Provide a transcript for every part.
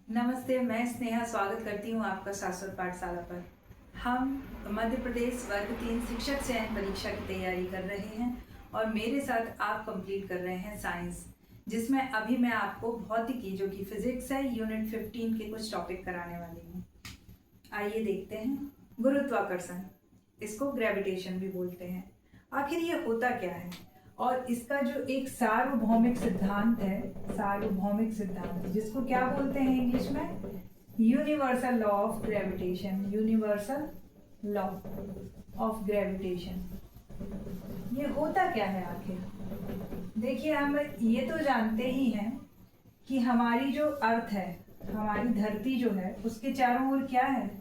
नमस्ते, मैं स्नेहा स्वागत करती हूँ आपका शाश्वत पाठशाला पर। हम मध्य प्रदेश वर्ग 3 शिक्षक चयन परीक्षा की तैयारी कर रहे हैं और मेरे साथ आप कंप्लीट कर रहे हैं साइंस, जिसमें अभी मैं आपको भौतिकी जो कि फिजिक्स है यूनिट 15 के कुछ टॉपिक कराने वाली हूँ। आइए देखते हैं। गुरुत्वाकर्षण, इसको ग्रेविटेशन भी बोलते हैं। आखिर ये होता क्या है और इसका जो एक सार्वभौमिक सिद्धांत है, सार्वभौमिक सिद्धांत जिसको क्या बोलते हैं इंग्लिश में, universal law of gravitation, universal law of gravitation. ये होता क्या है आखिर? देखिए, हम ये तो जानते ही हैं कि हमारी जो अर्थ है, हमारी धरती जो है, उसके चारों ओर क्या है?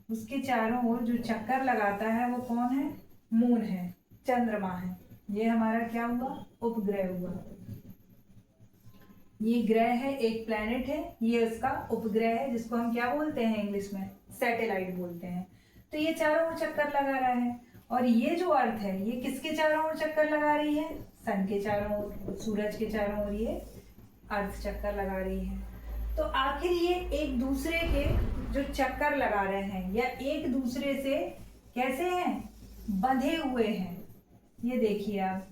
उसके चारों ओर जो चक्कर लगाता है वो कौन है? मून है, चंद्रमा है। ये हमारा क्या हुआ? उपग्रह हुआ। ये ग्रह है, एक प्लेनेट है, ये उसका उपग्रह है जिसको हम क्या बोलते हैं इंग्लिश में? सैटेलाइट बोलते हैं। तो ये चारों ओर चक्कर लगा रहा है और ये जो अर्थ है ये किसके चारों ओर चक्कर लगा रही है? सन के चारों ओर, सूरज के चारों ओर ये अर्थ चक्कर लगा रही है। तो आखिर ये एक दूसरे के जो चक्कर लगा रहे हैं या एक दूसरे से कैसे हैं? बंधे हुए हैं। ये देखिए आप,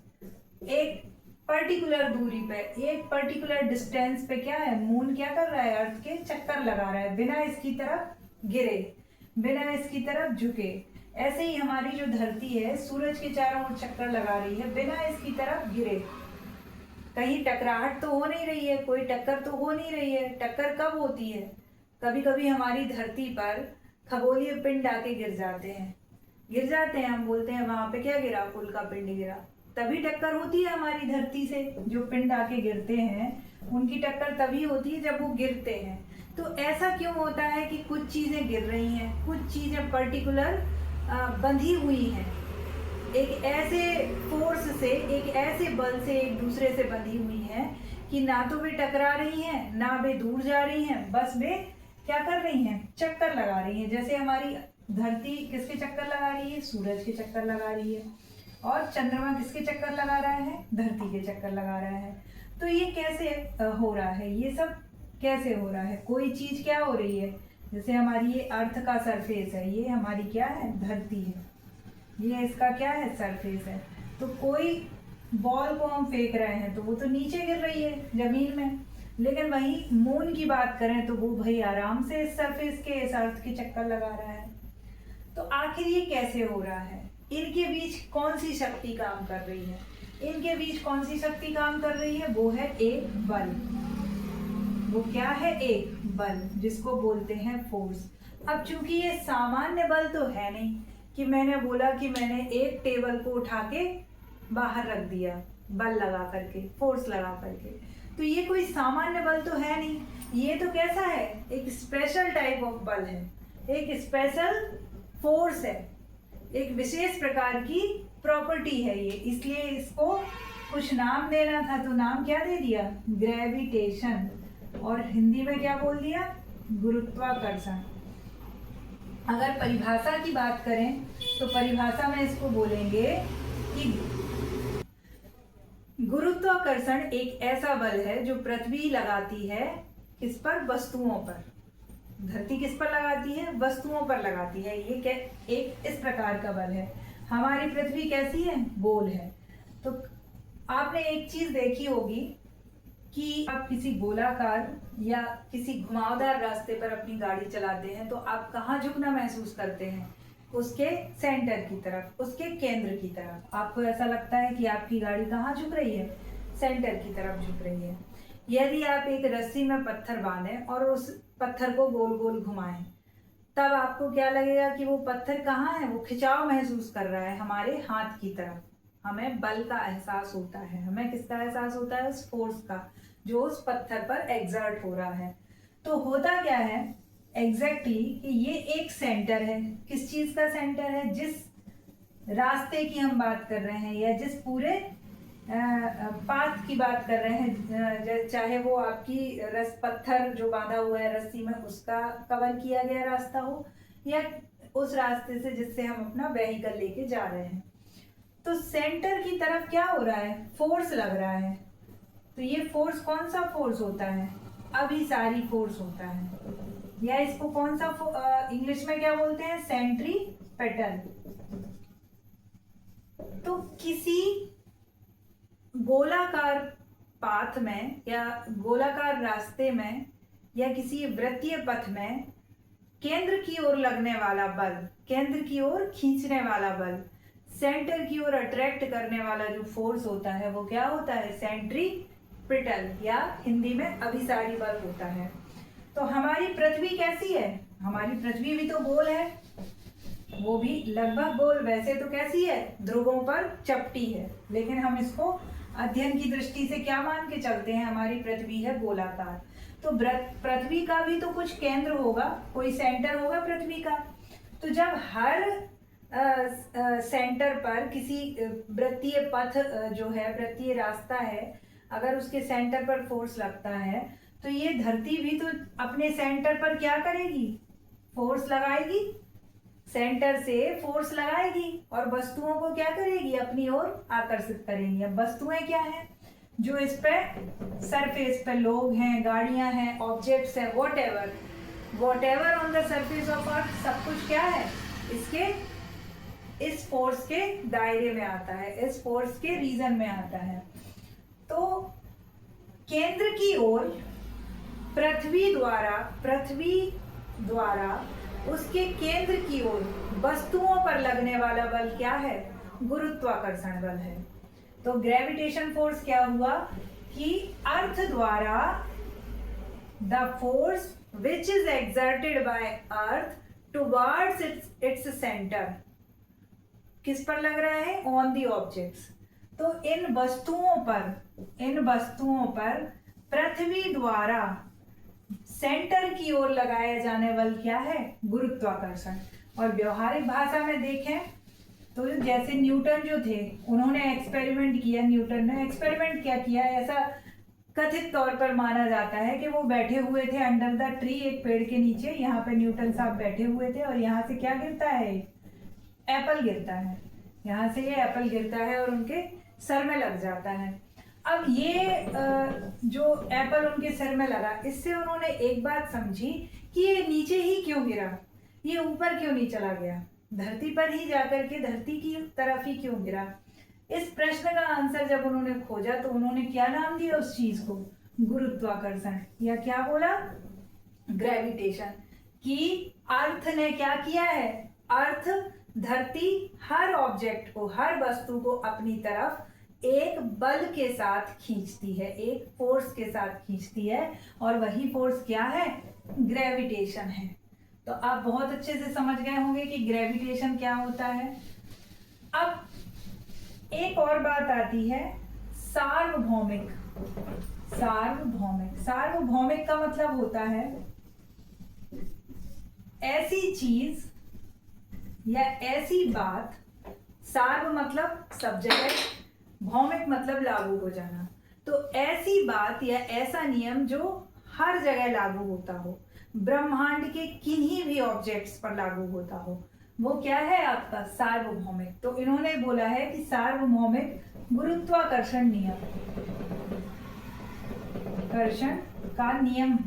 एक पर्टिकुलर दूरी पे, एक पर्टिकुलर डिस्टेंस पे क्या है? मून क्या कर रहा है? अर्थ के चक्कर लगा रहा है, बिना इसकी तरफ गिरे, बिना इसकी तरफ झुके। ऐसे ही हमारी जो धरती है सूरज के चारों ओर चक्कर लगा रही है, बिना इसकी तरफ गिरे। कहीं टकराहट तो हो नहीं रही है, कोई टक्कर तो हो नहीं रही है। टक्कर कब होती है? कभी कभी हमारी धरती पर खगोलीय पिंड आके गिर जाते हैं, गिर जाते हैं, हम बोलते हैं वहां पे क्या गिरा? उल्का पिंड गिरा। तभी टक्कर होती है हमारी धरती से। जो पिंड आके गिरते हैं उनकी टक्कर तभी होती है जब वो गिरते हैं। तो ऐसा क्यों होता है कि कुछ चीजें गिर रही हैं, कुछ चीजें पर्टिकुलर बंधी हुई हैं, एक ऐसे फोर्स से, एक ऐसे बल से एक दूसरे से बंधी हुई हैं कि ना तो वे टकरा रही हैं, ना वे दूर जा रही हैं, बस वे क्या कर रही हैं? चक्कर लगा रही हैं। जैसे हमारी धरती किसके चक्कर लगा रही है? सूरज के चक्कर लगा रही है। और चंद्रमा किसके चक्कर लगा रहा है? धरती के चक्कर लगा रहा है। तो ये कैसे हो रहा है? ये सब कैसे हो रहा है? कोई चीज क्या हो रही है? जैसे हमारी ये अर्थ का सरफेस है, ये हमारी क्या है? धरती है। ये इसका क्या है? सरफेस है। तो कोई बॉल को हम फेंक रहे हैं तो वो तो नीचे गिर रही है जमीन में, लेकिन वही मून की बात करें तो वो भाई आराम से इस सरफेस के, इस अर्थ के चक्कर लगा रहा है। तो आखिर ये कैसे हो रहा है? इनके बीच कौन सी शक्ति काम कर रही है? इनके बीच कौन सी शक्ति काम कर रही है? वो है एक बल। वो क्या है? एक बल, जिसको बोलते हैं फोर्स। अब चूंकि ये सामान्य बल तो है नहीं कि मैंने बोला कि मैंने एक टेबल को उठा के बाहर रख दिया बल लगा करके, फोर्स लगा करके, तो ये कोई सामान्य बल तो है नहीं। ये तो कैसा है? एक स्पेशल टाइप ऑफ बल है, एक स्पेशल फोर्स है, एक विशेष प्रकार की प्रॉपर्टी है ये। इसलिए इसको कुछ नाम देना था तो नाम क्या दे दिया? ग्रेविटेशन। और हिंदी में क्या बोल दिया? गुरुत्वाकर्षण। अगर परिभाषा की बात करें तो परिभाषा में इसको बोलेंगे कि गुरुत्वाकर्षण एक ऐसा बल है जो पृथ्वी लगाती है किस पर? वस्तुओं पर। धरती किस पर लगाती है? वस्तुओं पर लगाती है। ये क्या? एक इस प्रकार का बल है। हमारी पृथ्वी कैसी है? गोल है। तो आपने एक चीज देखी होगी कि आप किसी गोलाकार या किसी घुमावदार रास्ते पर अपनी गाड़ी चलाते हैं तो आप कहाँ झुकना महसूस करते हैं? उसके सेंटर की तरफ, उसके केंद्र की तरफ। आपको ऐसा लगता है कि आपकी गाड़ी कहाँ झुक रही है? सेंटर की तरफ झुक रही है। यदि आप एक रस्सी में पत्थर बांधें और उस पत्थर को गोल गोल घुमाएं, तब आपको क्या लगेगा कि वो पत्थर कहाँ है? वो खिंचाव महसूस कर रहा है हमारे हाथ की तरफ। हमें बल का एहसास होता है। हमें किसका एहसास होता है? उस फोर्स का जो उस पत्थर पर एग्जर्ट हो रहा है। तो होता क्या है एग्जैक्टली कि ये एक सेंटर है। किस चीज का सेंटर है? जिस रास्ते की हम बात कर रहे हैं या जिस पूरे पाथ की बात कर रहे हैं, चाहे वो आपकी पत्थर जो बांधा हुआ है रस्सी में उसका कवर किया गया रास्ता हो या उस रास्ते से जिससे हम अपना व्हीकल लेके जा रहे हैं, तो सेंटर की तरफ क्या हो रहा है? फोर्स लग रहा है। तो ये फोर्स कौन सा फोर्स होता है? अभिसारी फोर्स होता है, या इसको कौन सा इंग्लिश में क्या बोलते हैं, सेंट्रीपेटल। तो किसी गोलाकार पाथ में या गोलाकार रास्ते में या किसी वृत्तीय पथ में केंद्र की ओर लगने वाला बल, केंद्र की ओर खींचने वाला बल, सेंटर की ओर अट्रैक्ट करने वाला जो फोर्स होता है वो क्या होता है, सेंट्रीपिटल, या हिंदी में अभिसारी बल होता है। तो हमारी पृथ्वी कैसी है, हमारी पृथ्वी भी तो गोल है, वो भी लगभग गोल, वैसे तो कैसी है, ध्रुवों पर चपटी है, लेकिन हम इसको अध्ययन की दृष्टि से क्या मान के चलते हैं, हमारी पृथ्वी है गोलाकार। तो पृथ्वी का भी तो कुछ केंद्र होगा, कोई सेंटर होगा पृथ्वी का। तो जब हर सेंटर पर किसी वृत्तीय पथ जो है, वृत्तीय रास्ता है, अगर उसके सेंटर पर फोर्स लगता है तो ये धरती भी तो अपने सेंटर पर क्या करेगी, फोर्स लगाएगी, सेंटर से फोर्स लगाएगी और वस्तुओं को क्या करेगी, अपनी ओर आकर्षित करेंगी। अब वस्तुएं क्या हैं, जो इस पे सरफेस पे लोग हैं, गाड़ियां हैं, ऑब्जेक्ट्स हैं, what ever on the surface of earth, सब कुछ क्या है, इसके इस फोर्स के दायरे में आता है, इस फोर्स के रीजन में आता है। तो केंद्र की ओर पृथ्वी द्वारा उसके केंद्र की ओर वस्तुओं पर लगने वाला बल क्या है, गुरुत्वाकर्षण बल है। तो ग्रेविटेशन फोर्स क्या हुआ कि अर्थ द्वारा the force which is exerted by earth towards its centre, किस पर लग रहा है, ऑन दी ऑब्जेक्ट्स। तो इन वस्तुओं पर पृथ्वी द्वारा सेंटर की ओर लगाया जाने बल क्या है, गुरुत्वाकर्षण। और व्यवहारिक भाषा में देखें तो जैसे न्यूटन जो थे, उन्होंने एक्सपेरिमेंट किया, न्यूटन ने एक्सपेरिमेंट क्या किया, ऐसा कथित तौर पर माना जाता है कि वो बैठे हुए थे अंडर द ट्री, एक पेड़ के नीचे, यहाँ पे न्यूटन साहब बैठे हुए थे और यहाँ से क्या गिरता है, एप्पल गिरता है, यहाँ से ये एप्पल गिरता है और उनके सर में लग जाता है। अब ये जो एप्पल उनके सर में लगा, इससे उन्होंने एक बात समझी कि ये नीचे ही क्यों गिरा, ये ऊपर क्यों नहीं चला गया, धरती पर ही जाकर के धरती की तरफ ही क्यों गिरा। इस प्रश्न का आंसर जब उन्होंने खोजा तो उन्होंने क्या नाम दिया उस चीज को, गुरुत्वाकर्षण, या क्या बोला, ग्रेविटेशन। कि अर्थ ने क्या किया है, अर्थ धरती हर ऑब्जेक्ट को, हर वस्तु को अपनी तरफ एक बल के साथ खींचती है, एक फोर्स के साथ खींचती है, और वही फोर्स क्या है, ग्रेविटेशन है। तो आप बहुत अच्छे से समझ गए होंगे कि ग्रेविटेशन क्या होता है। अब एक और बात आती है, सार्वभौमिक। सार्वभौमिक का मतलब होता है ऐसी चीज या ऐसी बात, सार्व मतलब सब जगह, भौमिक मतलब लागू हो जाना। तो ऐसी बात या ऐसा नियम जो हर जगह लागू होता हो, ब्रह्मांड के किन्हीं भी ऑब्जेक्ट्स पर लागू होता हो, वो क्या है आपका, सार्वभौमिक। तो इन्होंने बोला है कि सार्वभौमिक गुरुत्वाकर्षण नियम, कर्षण का नियम,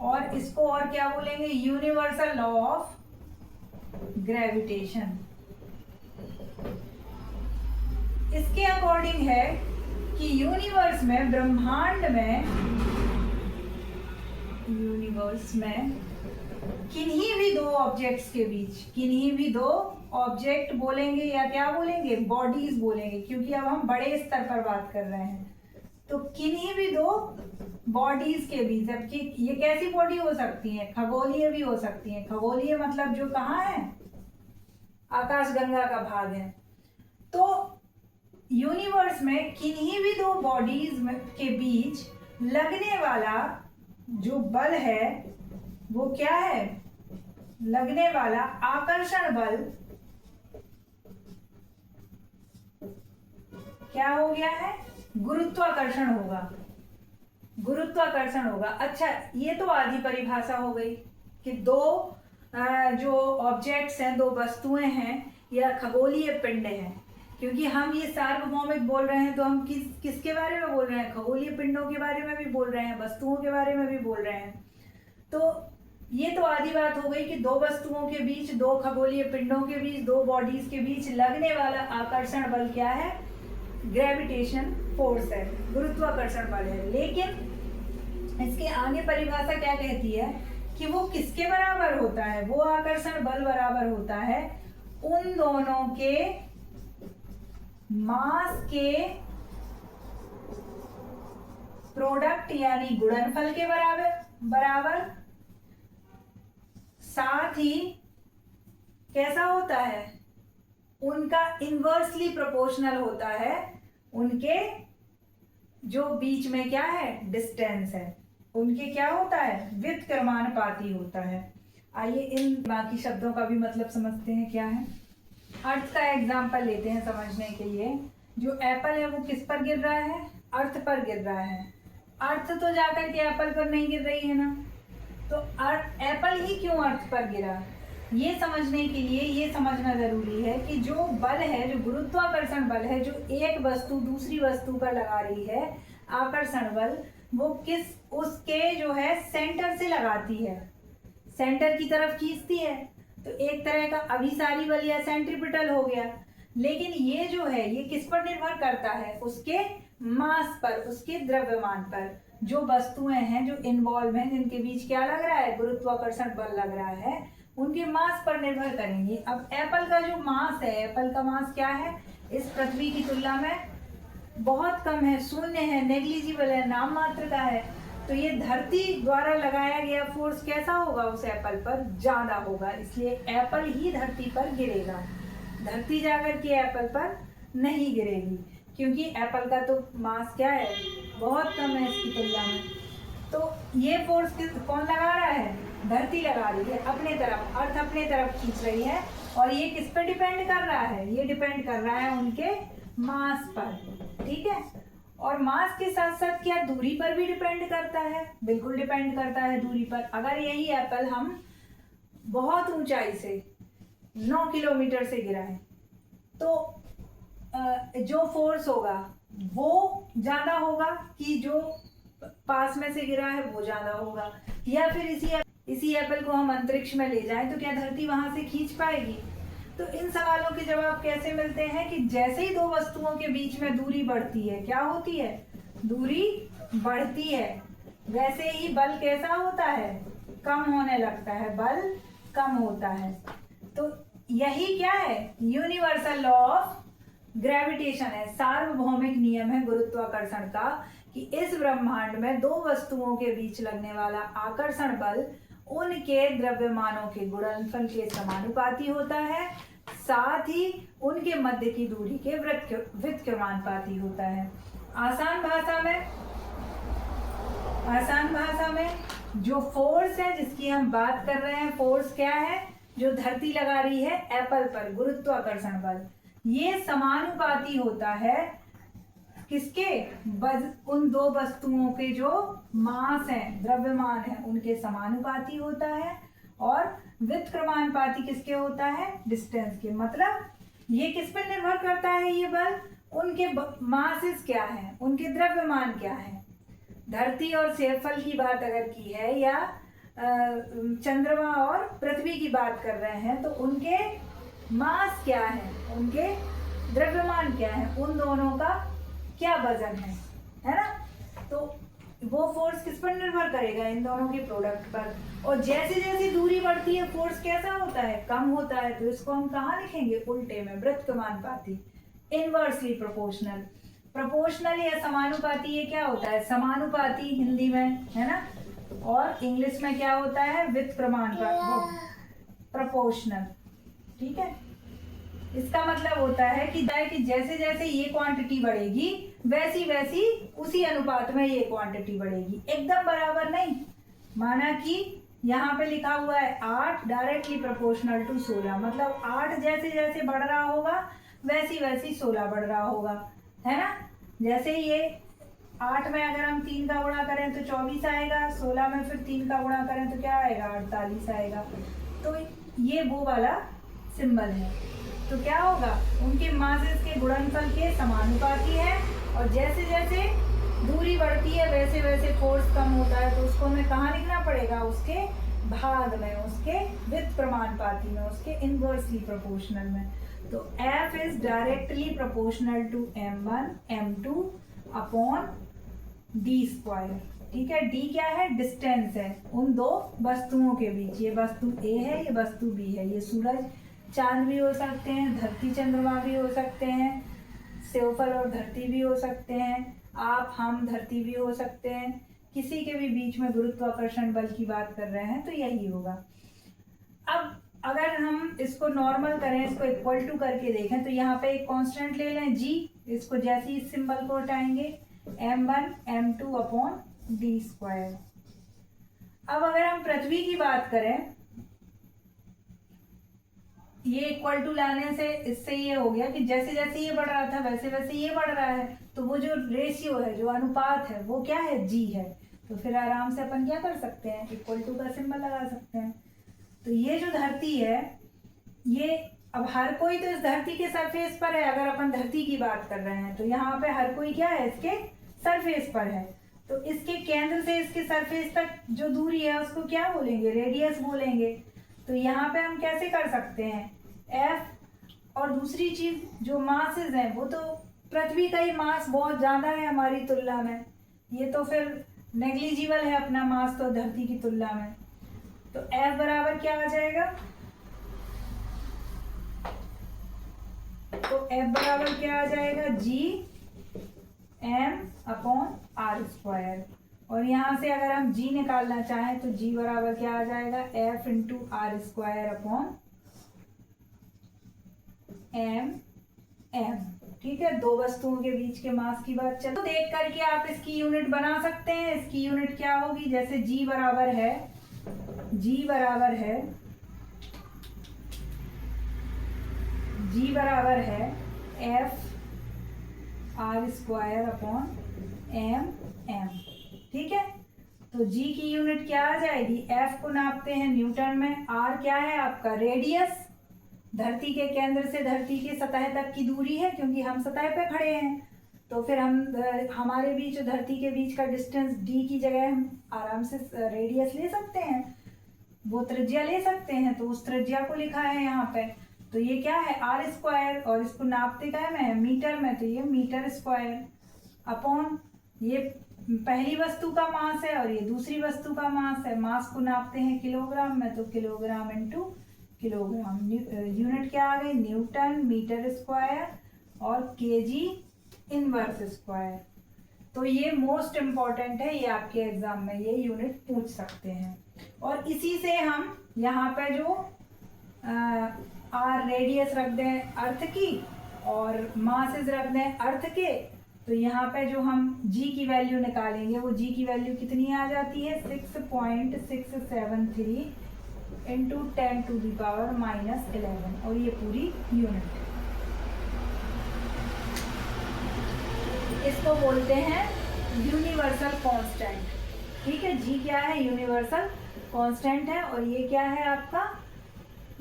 और इसको और क्या बोलेंगे, यूनिवर्सल लॉ ऑफ ग्रेविटेशन। इसके अकॉर्डिंग है कि यूनिवर्स में, ब्रह्मांड में, यूनिवर्स में किन्हीं भी दो ऑब्जेक्ट्स के बीच, किन्हीं भी दो ऑब्जेक्ट बोलेंगे या क्या बोलेंगे, बॉडीज बोलेंगे, क्योंकि अब हम बड़े स्तर पर बात कर रहे हैं। तो किन्हीं भी दो बॉडीज के बीच, जबकि ये कैसी बॉडी हो सकती है, खगोलीय भी हो सकती है। खगोलीय मतलब जो कहाँ है, आकाशगंगा का भाग है। तो यूनिवर्स में किन्हीं भी दो बॉडीज के बीच लगने वाला जो बल है वो क्या है, लगने वाला आकर्षण बल क्या हो गया है, गुरुत्वाकर्षण होगा, गुरुत्वाकर्षण होगा। अच्छा, ये तो आधी परिभाषा हो गई कि दो जो ऑब्जेक्ट्स हैं, दो वस्तुएं हैं या खगोलीय पिंड हैं, क्योंकि हम ये सार्वभौमिक बोल रहे हैं तो हम किसके बारे में बोल रहे हैं? खगोलीय पिंडों के बारे में भी बोल रहे हैं, वस्तुओं के बारे में भी बोल रहे हैं। तो ये तो आधी बात हो गई कि दो वस्तुओं के बीच, दो खगोलीय पिंडों के बीच, दो बॉडीज के बीच लगने वाला आकर्षण बल क्या है? ग्रेविटेशन फोर्स है, गुरुत्वाकर्षण बल है। लेकिन इसके आगे परिभाषा क्या कहती है कि वो किसके बराबर होता है? वो आकर्षण बल बराबर होता है उन दोनों के मास के प्रोडक्ट यानी गुणनफल के बराबर। साथ ही कैसा होता है? उनका इनवर्सली प्रोपोर्शनल होता है उनके जो बीच में क्या है? डिस्टेंस है, उनके क्या होता है? व्युत्क्रमानुपाती होता है। आइए इन बाकी शब्दों का भी मतलब समझते हैं क्या है। अर्थ का एग्जाम्पल लेते हैं समझने के लिए। जो एप्पल है वो किस पर गिर रहा है? अर्थ पर गिर रहा है। अर्थ तो जाकर के एप्पल पर नहीं गिर रही है ना, तो एप्पल ही क्यों अर्थ पर गिरा? ये समझने के लिए ये समझना जरूरी है कि जो बल है, जो गुरुत्वाकर्षण बल है, जो एक वस्तु दूसरी वस्तु पर लगा रही है आकर्षण बल, वो उसके जो है सेंटर से लगाती है, सेंटर की तरफ खींचती है। तो एक तरह का अभिसारी बल या सेंट्रीपिटल हो गया। लेकिन ये जो है ये किस पर निर्भर करता है? उसके मास पर, उसके द्रव्यमान पर। जो वस्तुएं हैं जो इन्वॉल्व हैं, जिनके बीच क्या लग रहा है? गुरुत्वाकर्षण बल लग रहा है, उनके मास पर निर्भर करेंगे। अब एप्पल का जो मास है, एप्पल का मास क्या है? इस पृथ्वी की तुलना में बहुत कम है, शून्य है, नेग्लिजिबल है, नाम मात्र का है। तो ये धरती द्वारा लगाया गया फोर्स कैसा होगा? उस एप्पल पर ज्यादा होगा, इसलिए एप्पल ही धरती पर गिरेगा। धरती जाकर के एप्पल पर नहीं गिरेगी, क्योंकि एप्पल का तो मास क्या है? बहुत कम है इसकी तुलना में। तो ये फोर्स कौन लगा रहा है? धरती लगा रही है अपने तरफ, अर्थ अपने तरफ खींच रही है। और ये किस पर डिपेंड कर रहा है? ये डिपेंड कर रहा है उनके मास पर, ठीक है। और मास के साथ साथ क्या दूरी पर भी डिपेंड करता है? बिल्कुल डिपेंड करता है दूरी पर। अगर यही एप्पल हम बहुत ऊंचाई से 9 किलोमीटर से गिराएं तो जो फोर्स होगा वो ज्यादा होगा कि जो पास में से गिरा है वो ज्यादा होगा? या फिर इसी एप्पल को हम अंतरिक्ष में ले जाएं तो क्या धरती वहां से खींच पाएगी? तो इन सवालों के जवाब कैसे मिलते हैं कि जैसे ही दो वस्तुओं के बीच में दूरी बढ़ती है, क्या होती है? दूरी बढ़ती है। वैसे ही बल कैसा होता है? कम होने लगता है, बल कम होता है। तो यही क्या है? यूनिवर्सल लॉ ऑफ ग्रेविटेशन है, सार्वभौमिक नियम है गुरुत्वाकर्षण का, कि इस ब्रह्मांड में दो वस्तुओं के बीच लगने वाला आकर्षण बल उनके द्रव्यमानों के गुणनफल के समानुपाती होता है, साथ ही उनके मध्य की दूरी के व्युत्क्रमानुपाती होता है। आसान भाषा में जो फोर्स है जिसकी हम बात कर रहे हैं, फोर्स क्या है? जो धरती लगा रही है एप्पल पर, गुरुत्वाकर्षण बल, ये समानुपाती होता है किसके? उन दो वस्तुओं के जो मास है, द्रव्यमान है, उनके समानुपाती होता है। और व्युत्क्रमानुपाती किसके होता है? डिस्टेंस के। मतलब ये किस पर निर्भर करता है? ये बल उनके मासेस क्या है, उनके द्रव्यमान क्या है। धरती और क्षेत्रफल की बात अगर की है, या चंद्रमा और पृथ्वी की बात कर रहे हैं, तो उनके मास क्या है, उनके द्रव्यमान क्या है, उन दोनों का क्या वजन है ना। तो वो फोर्स किस पर निर्भर करेगा? इन दोनों के प्रोडक्ट पर। और जैसे जैसे दूरी बढ़ती है फोर्स कैसा होता है? कम होता है। तो इसको हम कहाँ लिखेंगे? उल्टे में, व्युत्क्रमानुपाती, इनवर्सली प्रोपोर्शनल। प्रोपोर्शनल या समानुपाती ये क्या होता है? समानुपाती हिंदी में, है ना। और इंग्लिश में क्या होता है? व्युत्क्रमानुपाती, प्रोपोर्शनल, ठीक है। इसका मतलब होता है कि जैसे जैसे ये क्वांटिटी बढ़ेगी वैसी वैसी उसी अनुपात में ये क्वांटिटी बढ़ेगी, एकदम बराबर नहीं। माना कि यहाँ पे लिखा हुआ है 8 डायरेक्टली प्रोपोर्शनल टू 16, मतलब 8 जैसे जैसे बढ़ रहा होगा वैसी वैसी 16 बढ़ रहा होगा, है ना। जैसे ये 8 में अगर हम 3 का गुणा करें तो 24 आएगा, 16 में फिर 3 का गुणा करें तो क्या आएगा? 48 आएगा। तो ये वो वाला सिंबल है, तो क्या होगा, उनके मासेस के गुणनफल के समानुपाती है, और जैसे जैसे दूरी बढ़ती है वैसे वैसे फोर्स कम होता है, तो उसको हमें कहाँ लिखना पड़ेगा, उसके भाग में, उसके वित प्रमाणपाती में, उसके इनवर्सली प्रोपोर्शनल में। तो F is directly proportional to m1 m2 upon d square. ठीक है, d क्या है, डिस्टेंस है उन दो वस्तुओं के बीच, ये वस्तु A है, ये वस्तु B है, ये सूरज चांद भी हो सकते हैं, धरती चंद्रमा भी हो सकते हैं, सेवफल और धरती भी हो सकते हैं, आप हम धरती भी हो सकते हैं, किसी के भी बीच में गुरुत्वाकर्षण बल की बात कर रहे हैं तो यही होगा। अब अगर हम इसको नॉर्मल करें, इसको इक्वल टू करके देखें, तो यहाँ पे एक कांस्टेंट ले लें g, इसको जैसे ही इस सिंबल को हटाएंगे m1 m2 upon d square. अब अगर हम पृथ्वी की बात करें, ये इक्वल टू लाने से इससे ये हो गया कि जैसे जैसे ये बढ़ रहा था वैसे वैसे ये बढ़ रहा है, तो वो जो रेशियो है, जो अनुपात है, वो क्या है, g है। तो फिर आराम से अपन क्या कर सकते हैं, इक्वल टू का सिंबल लगा सकते हैं। तो ये जो धरती है, ये अब हर कोई तो इस धरती के सरफेस पर है, अगर अपन धरती की बात कर रहे हैं तो यहाँ पे हर कोई क्या है, इसके सरफेस पर है। तो इसके केंद्र से इसके सरफेस तक जो दूरी है उसको क्या बोलेंगे, रेडियस बोलेंगे। तो यहाँ पे हम कैसे कर सकते हैं, F, और दूसरी चीज जो मासेस हैं, वो तो पृथ्वी का ही मास बहुत ज्यादा है हमारी तुलना में, ये तो फिर नेग्लिजिबल है अपना मास तो धरती की तुलना में। तो F बराबर क्या आ जाएगा, तो F बराबर क्या आ जाएगा, G M upon R square. और यहाँ से अगर हम G निकालना चाहें तो G बराबर क्या आ जाएगा, F into R square upon M M। ठीक है, दो वस्तुओं के बीच के मास की बात चल, तो देख करके आप इसकी यूनिट बना सकते हैं। इसकी यूनिट क्या होगी, जैसे G बराबर है F R square upon M। ठीक है, तो G की यूनिट क्या आ जाएगी, F को नापते हैं न्यूटन में, R क्या है आपका रेडियस, धरती के केंद्र से धरती की सतह तक की दूरी है, क्योंकि हम सतह पे खड़े हैं, तो फिर हम हमारे बीच धरती के बीच का डिस्टेंस d की जगह हम आराम से रेडियस ले सकते हैं, वो त्रिज्या ले सकते हैं, तो उस त्रिज्या को लिखा है यहाँ पे। तो ये क्या है, आर स्क्वायर, और इसको नापते क्या है मीटर में, तो ये मीटर स्क्वायर अपॉन, ये पहली वस्तु का मास है और ये दूसरी वस्तु का मास है, मास को नापते हैं किलोग्राम में, तो किलोग्राम इंटू किलोग्राम, यूनिट क्या आ गई, न्यूटन मीटर स्क्वायर और केजी इनवर्स स्क्वायर। तो ये मोस्ट इम्पॉर्टेंट है, ये आपके एग्जाम में ये यूनिट पूछ सकते हैं। और इसी से हम यहाँ पे जो आर रेडियस रख दें अर्थ की और मासेस रख दें अर्थ के, तो यहाँ पे जो हम g की वैल्यू निकालेंगे, वो g की वैल्यू कितनी आ जाती है, 6.673 इंटू 10 टू दी पावर -11, और ये पूरी यूनिट। इसको बोलते हैं यूनिवर्सल कांस्टेंट। ठीक है, g क्या है, यूनिवर्सल कांस्टेंट है, और ये क्या है आपका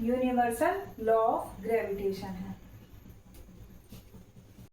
यूनिवर्सल लॉ ऑफ ग्रेविटेशन है।